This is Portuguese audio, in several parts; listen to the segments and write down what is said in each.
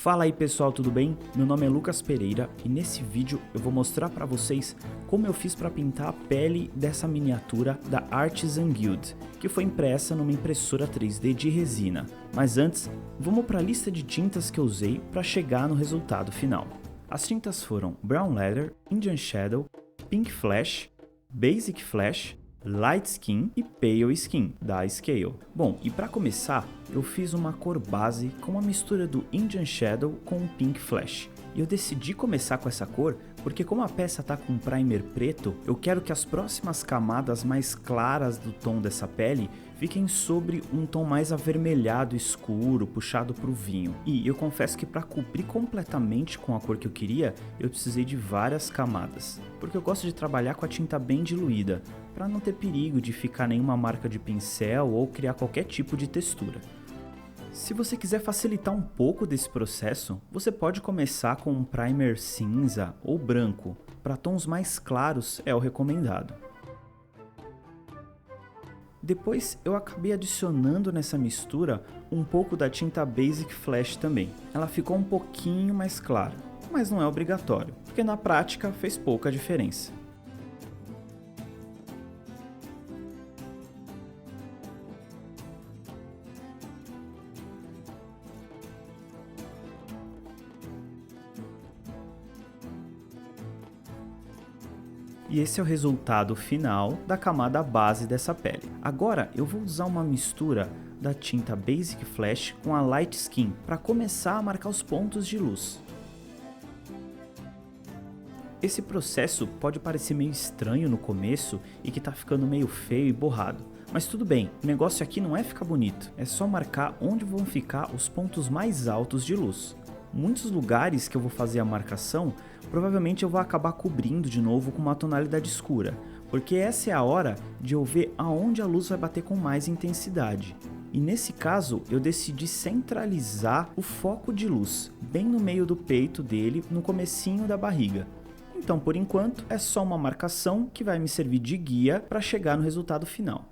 Fala aí pessoal, tudo bem? Meu nome é Lucas Pereira e nesse vídeo eu vou mostrar para vocês como eu fiz para pintar a pele dessa miniatura da Artisan Guild, que foi impressa numa impressora 3D de resina. Mas antes, vamos para a lista de tintas que eu usei para chegar no resultado final. As tintas foram Brown Leather, Indian Shadow, Pink Flash, Basic Flash, Light Skin e Pale Skin, da Scale. Bom, e para começar, eu fiz uma cor base com uma mistura do Indian Shadow com o Pink Flash. E eu decidi começar com essa cor porque como a peça tá com um primer preto, eu quero que as próximas camadas mais claras do tom dessa pele fiquem sobre um tom mais avermelhado escuro, puxado para o vinho. E eu confesso que para cobrir completamente com a cor que eu queria, eu precisei de várias camadas, porque eu gosto de trabalhar com a tinta bem diluída, para não ter perigo de ficar nenhuma marca de pincel ou criar qualquer tipo de textura. Se você quiser facilitar um pouco desse processo, você pode começar com um primer cinza ou branco. Para tons mais claros é o recomendado. Depois eu acabei adicionando nessa mistura um pouco da tinta Basic Flash também. Ela ficou um pouquinho mais clara, mas não é obrigatório, porque na prática fez pouca diferença. E esse é o resultado final da camada base dessa pele. Agora eu vou usar uma mistura da tinta Basic Flash com a Light Skin para começar a marcar os pontos de luz. Esse processo pode parecer meio estranho no começo e que tá ficando meio feio e borrado. Mas tudo bem, o negócio aqui não é ficar bonito, é só marcar onde vão ficar os pontos mais altos de luz. Muitos lugares que eu vou fazer a marcação, provavelmente eu vou acabar cobrindo de novo com uma tonalidade escura, porque essa é a hora de eu ver aonde a luz vai bater com mais intensidade. E nesse caso, eu decidi centralizar o foco de luz, bem no meio do peito dele, no comecinho da barriga. Então, por enquanto, é só uma marcação que vai me servir de guia para chegar no resultado final.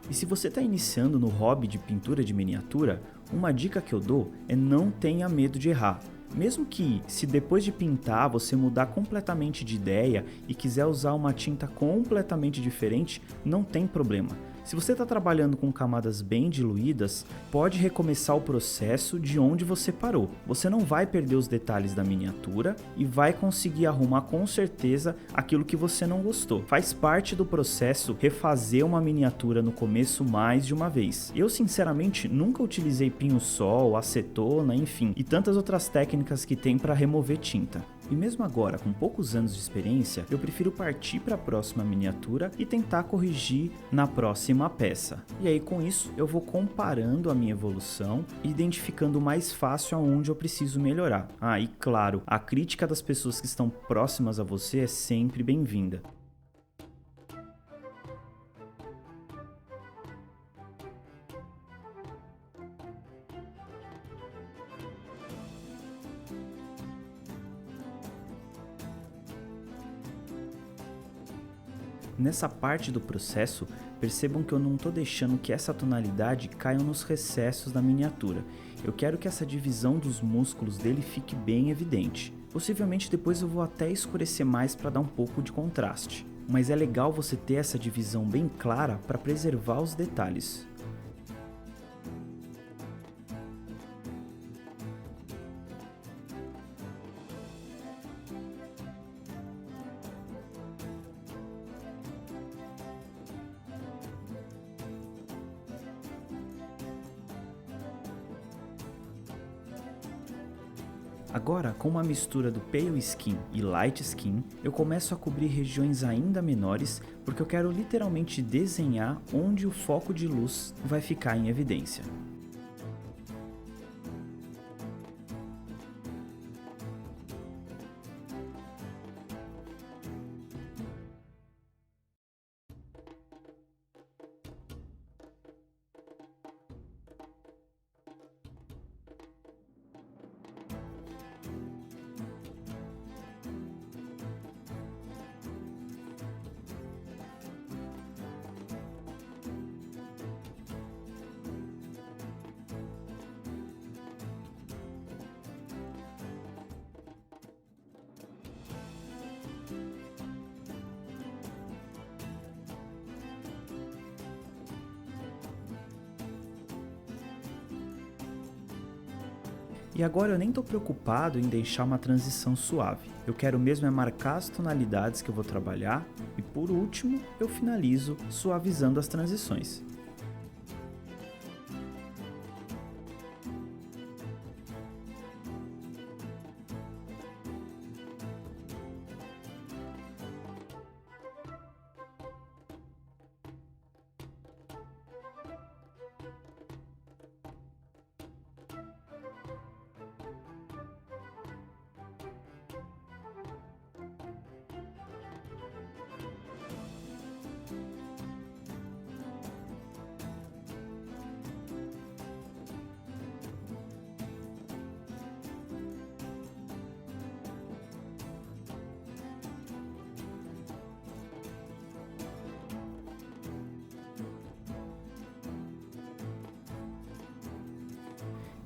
E se você está iniciando no hobby de pintura de miniatura, uma dica que eu dou é não tenha medo de errar. Mesmo que, se depois de pintar você mudar completamente de ideia e quiser usar uma tinta completamente diferente, não tem problema. Se você está trabalhando com camadas bem diluídas, pode recomeçar o processo de onde você parou. Você não vai perder os detalhes da miniatura e vai conseguir arrumar com certeza aquilo que você não gostou. Faz parte do processo refazer uma miniatura no começo mais de uma vez. Eu sinceramente nunca utilizei pinho-sol, acetona, enfim, e tantas outras técnicas que tem para remover tinta. E mesmo agora, com poucos anos de experiência, eu prefiro partir para a próxima miniatura e tentar corrigir na próxima peça. E aí com isso eu vou comparando a minha evolução e identificando mais fácil aonde eu preciso melhorar. Ah, e claro, a crítica das pessoas que estão próximas a você é sempre bem-vinda. Nessa parte do processo, percebam que eu não estou deixando que essa tonalidade caia nos recessos da miniatura. Eu quero que essa divisão dos músculos dele fique bem evidente. Possivelmente depois eu vou até escurecer mais para dar um pouco de contraste. Mas é legal você ter essa divisão bem clara para preservar os detalhes. Agora, com uma mistura do Pale Skin e Light Skin, eu começo a cobrir regiões ainda menores porque eu quero literalmente desenhar onde o foco de luz vai ficar em evidência. E agora eu nem estou preocupado em deixar uma transição suave. Eu quero mesmo é marcar as tonalidades que eu vou trabalhar e por último eu finalizo suavizando as transições.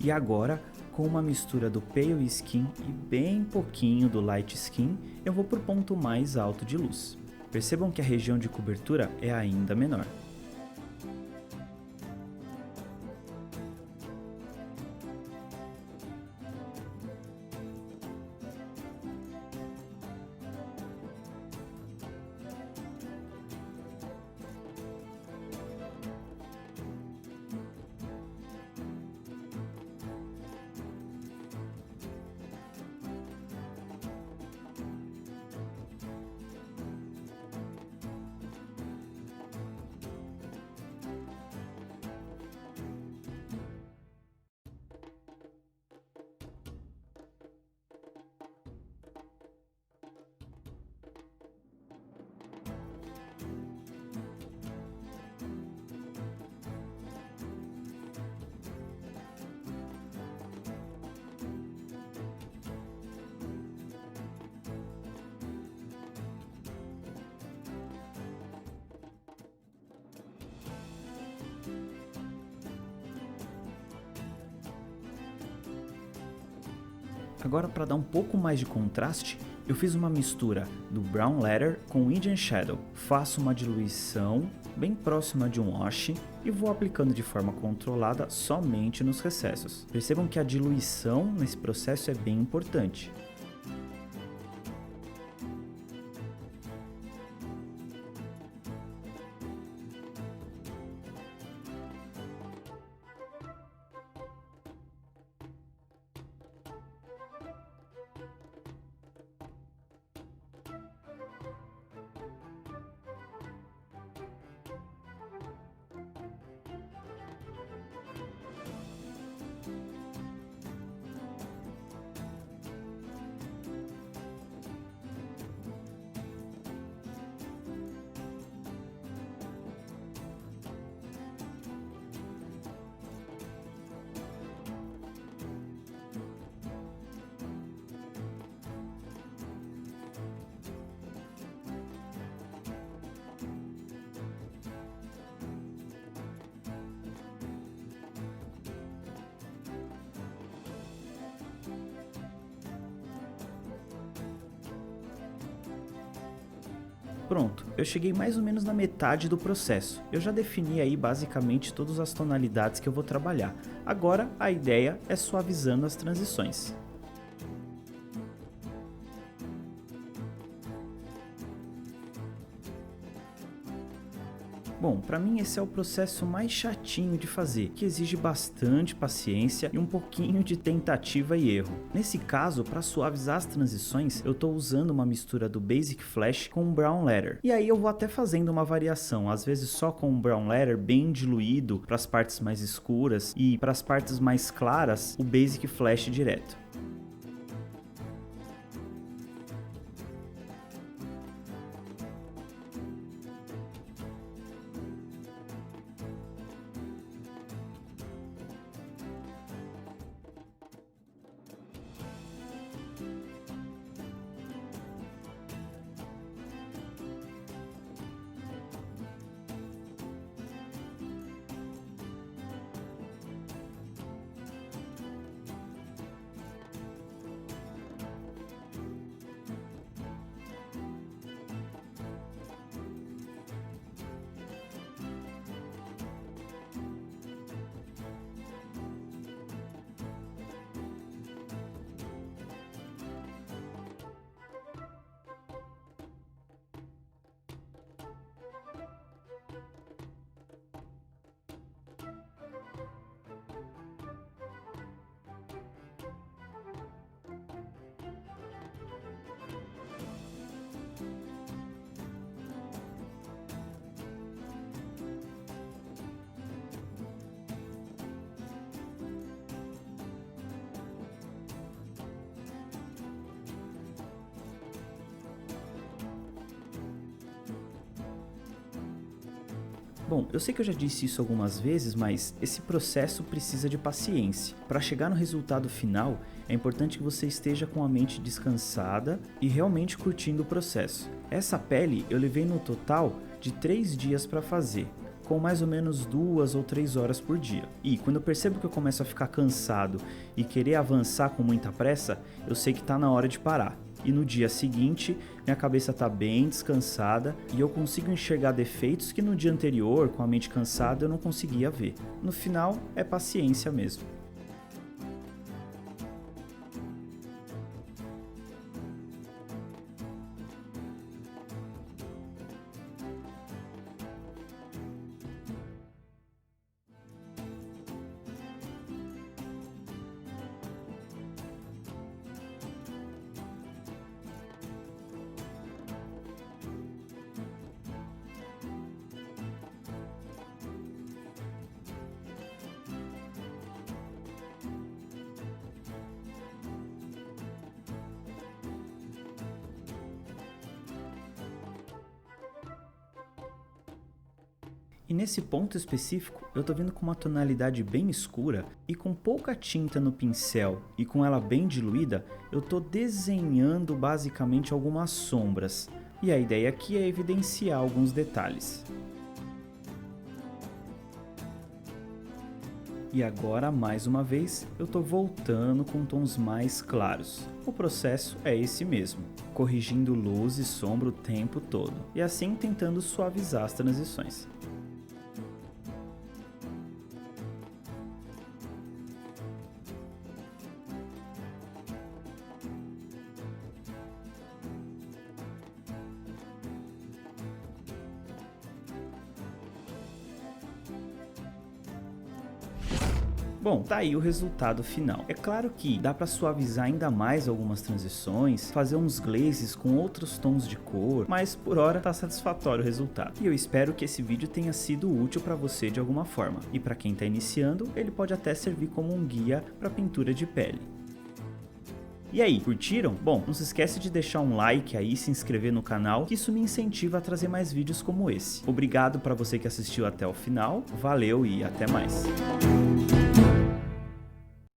E agora, com uma mistura do Pale Skin e bem pouquinho do Light Skin, eu vou para o ponto mais alto de luz. Percebam que a região de cobertura é ainda menor. Agora, para dar um pouco mais de contraste, eu fiz uma mistura do Brown Leather com Indian Shadow. Faço uma diluição bem próxima de um wash e vou aplicando de forma controlada somente nos recessos. Percebam que a diluição nesse processo é bem importante. Pronto, eu cheguei mais ou menos na metade do processo. Eu já defini aí basicamente todas as tonalidades que eu vou trabalhar. Agora a ideia é suavizando as transições. Bom, para mim esse é o processo mais chatinho de fazer, que exige bastante paciência e um pouquinho de tentativa e erro. Nesse caso, para suavizar as transições, eu estou usando uma mistura do Basic Flash com o Brown Leather. E aí eu vou até fazendo uma variação, às vezes só com o Brown Leather bem diluído para as partes mais escuras e para as partes mais claras, o Basic Flash direto. Bom, eu sei que eu já disse isso algumas vezes, mas esse processo precisa de paciência. Para chegar no resultado final, é importante que você esteja com a mente descansada e realmente curtindo o processo. Essa pele eu levei no total de 3 dias para fazer, com mais ou menos 2 ou 3 horas por dia. E quando eu percebo que eu começo a ficar cansado e querer avançar com muita pressa, eu sei que está na hora de parar. E no dia seguinte, minha cabeça está bem descansada e eu consigo enxergar defeitos que no dia anterior, com a mente cansada, eu não conseguia ver. No final, é paciência mesmo. E nesse ponto específico, eu tô vindo com uma tonalidade bem escura e com pouca tinta no pincel e com ela bem diluída, eu tô desenhando basicamente algumas sombras. E a ideia aqui é evidenciar alguns detalhes. E agora, mais uma vez, eu tô voltando com tons mais claros. O processo é esse mesmo, corrigindo luz e sombra o tempo todo, e assim tentando suavizar as transições. Bom, tá aí o resultado final. É claro que dá para suavizar ainda mais algumas transições, fazer uns glazes com outros tons de cor, mas por hora tá satisfatório o resultado. E eu espero que esse vídeo tenha sido útil para você de alguma forma. E para quem tá iniciando, ele pode até servir como um guia para pintura de pele. E aí, curtiram? Bom, não se esquece de deixar um like aí e se inscrever no canal, que isso me incentiva a trazer mais vídeos como esse. Obrigado para você que assistiu até o final, valeu e até mais.